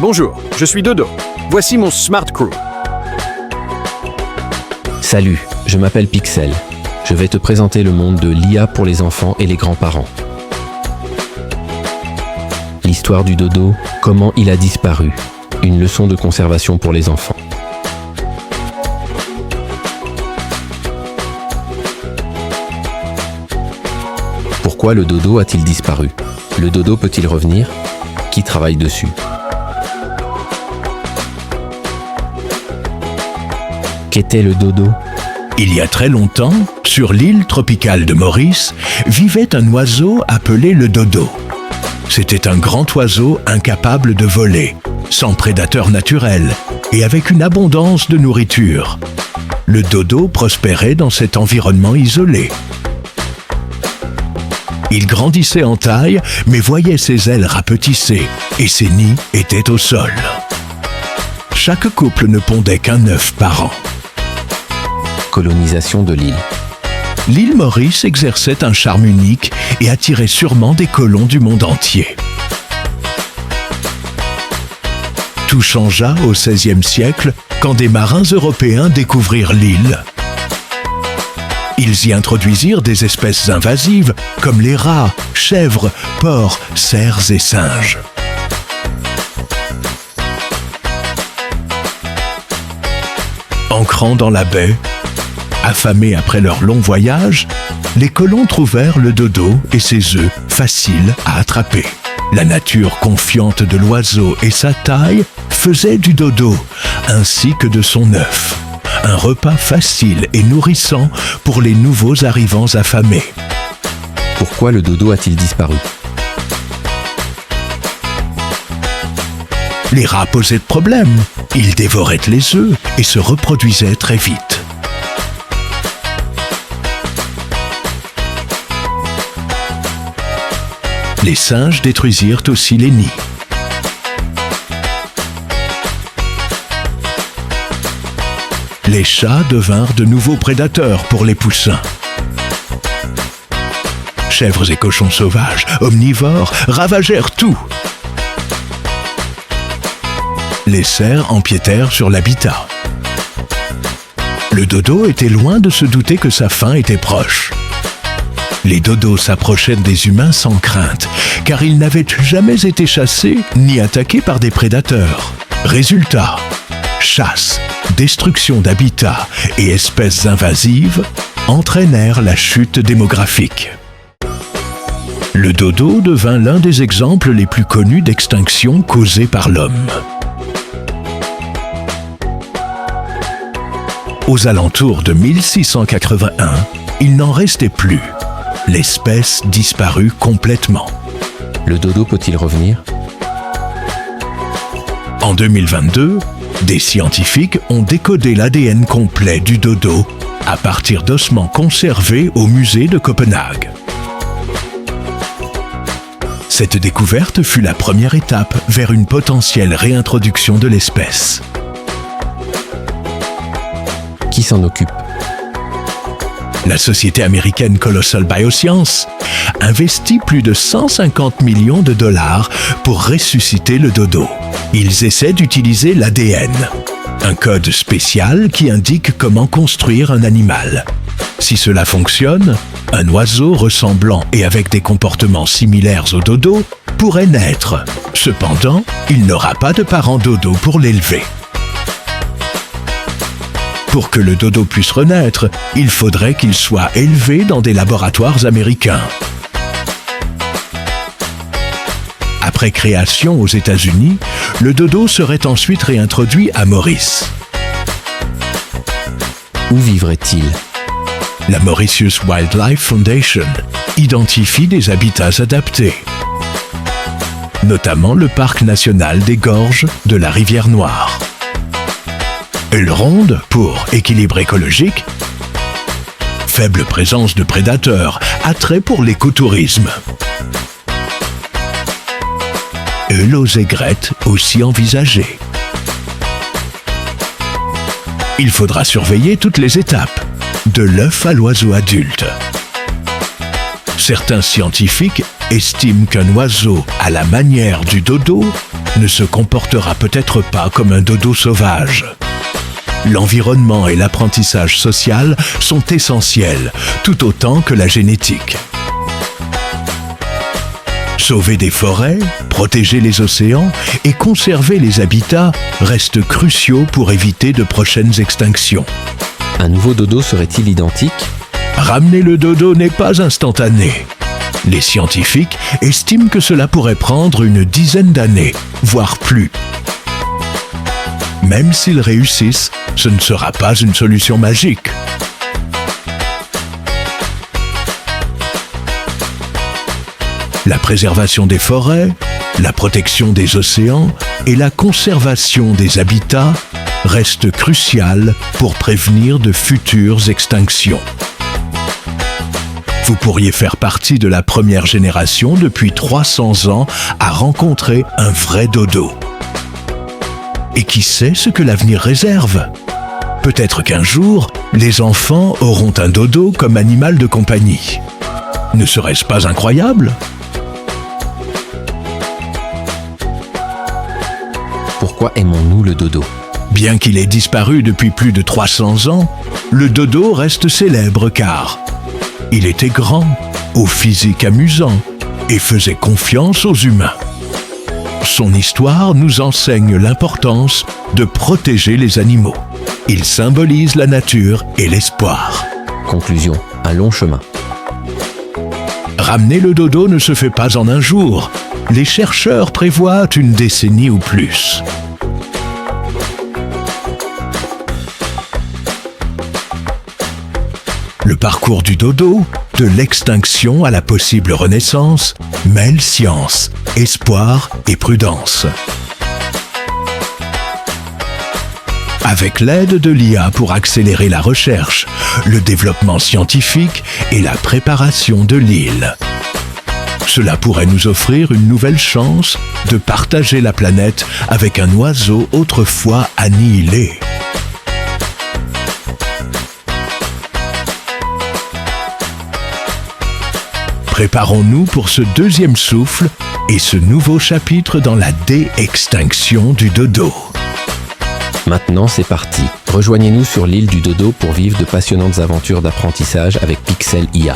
Bonjour, je suis Dodo. Voici mon Smart Crew. Salut, je m'appelle Pixel. Je vais te présenter le monde de l'IA pour les enfants et les grands-parents. L'histoire du dodo, comment il a disparu. Une leçon de conservation pour les enfants. Pourquoi le dodo a-t-il disparu? Le dodo peut-il revenir? Qui travaille dessus? Qu'était le dodo? Il y a très longtemps, sur l'île tropicale de Maurice, vivait un oiseau appelé le dodo. C'était un grand oiseau incapable de voler, sans prédateur naturel et avec une abondance de nourriture. Le dodo prospérait dans cet environnement isolé. Il grandissait en taille, mais voyait ses ailes rapetisser et ses nids étaient au sol. Chaque couple ne pondait qu'un œuf par an. Colonisation de l'île. L'île Maurice exerçait un charme unique et attirait sûrement des colons du monde entier. Tout changea au XVIe siècle quand des marins européens découvrirent l'île. Ils y introduisirent des espèces invasives comme les rats, chèvres, porcs, cerfs et singes. Ancrant dans la baie, affamés après leur long voyage, les colons trouvèrent le dodo et ses œufs faciles à attraper. La nature confiante de l'oiseau et sa taille faisaient du dodo, ainsi que de son œuf. Un repas facile et nourrissant pour les nouveaux arrivants affamés. Pourquoi le dodo a-t-il disparu? Les rats posaient problème. Ils dévoraient les œufs et se reproduisaient très vite. Les singes détruisirent aussi les nids. Les chats devinrent de nouveaux prédateurs pour les poussins. Chèvres et cochons sauvages, omnivores, ravagèrent tout. Les cerfs empiétèrent sur l'habitat. Le dodo était loin de se douter que sa fin était proche. Les dodos s'approchaient des humains sans crainte, car ils n'avaient jamais été chassés ni attaqués par des prédateurs. Résultat, chasse, destruction d'habitats et espèces invasives entraînèrent la chute démographique. Le dodo devint l'un des exemples les plus connus d'extinction causée par l'homme. Aux alentours de 1681, il n'en restait plus. L'espèce disparut complètement. Le dodo peut-il revenir? En 2022, des scientifiques ont décodé l'ADN complet du dodo à partir d'ossements conservés au musée de Copenhague. Cette découverte fut la première étape vers une potentielle réintroduction de l'espèce. Qui s'en occupe? La société américaine Colossal Bioscience investit plus de 150 millions de dollars pour ressusciter le dodo. Ils essaient d'utiliser l'ADN, un code spécial qui indique comment construire un animal. Si cela fonctionne, un oiseau ressemblant et avec des comportements similaires au dodo pourrait naître. Cependant, il n'aura pas de parent dodo pour l'élever. Pour que le dodo puisse renaître, il faudrait qu'il soit élevé dans des laboratoires américains. Après création aux États-Unis, le dodo serait ensuite réintroduit à Maurice. Où vivrait-il? La Mauritius Wildlife Foundation identifie des habitats adaptés, notamment le parc national des gorges de la Rivière Noire. Île ronde pour équilibre écologique, faible présence de prédateurs, attrait pour l'écotourisme. Île aux aigrettes aussi envisagée. Il faudra surveiller toutes les étapes, de l'œuf à l'oiseau adulte. Certains scientifiques estiment qu'un oiseau à la manière du dodo ne se comportera peut-être pas comme un dodo sauvage. L'environnement et l'apprentissage social sont essentiels, tout autant que la génétique. Sauver des forêts, protéger les océans et conserver les habitats restent cruciaux pour éviter de prochaines extinctions. Un nouveau dodo serait-il identique? Ramener le dodo n'est pas instantané. Les scientifiques estiment que cela pourrait prendre une dizaine d'années, voire plus. Même s'ils réussissent, ce ne sera pas une solution magique. La préservation des forêts, la protection des océans et la conservation des habitats restent cruciales pour prévenir de futures extinctions. Vous pourriez faire partie de la première génération depuis 300 ans à rencontrer un vrai dodo. Et qui sait ce que l'avenir réserve? Peut-être qu'un jour, les enfants auront un dodo comme animal de compagnie. Ne serait-ce pas incroyable? Pourquoi aimons-nous le dodo? Bien qu'il ait disparu depuis plus de 300 ans, le dodo reste célèbre car il était grand, au physique amusant et faisait confiance aux humains. Son histoire nous enseigne l'importance de protéger les animaux. Il symbolise la nature et l'espoir. Conclusion, un long chemin. Ramener le dodo ne se fait pas en un jour. Les chercheurs prévoient une décennie ou plus. Le parcours du dodo, de l'extinction à la possible renaissance, mêle science, espoir et prudence. Avec l'aide de l'IA pour accélérer la recherche, le développement scientifique et la préparation de l'île. Cela pourrait nous offrir une nouvelle chance de partager la planète avec un oiseau autrefois annihilé. Préparons-nous pour ce deuxième souffle et ce nouveau chapitre dans la dé-extinction du dodo. Maintenant, c'est parti. Rejoignez-nous sur l'île du dodo pour vivre de passionnantes aventures d'apprentissage avec Pixel IA.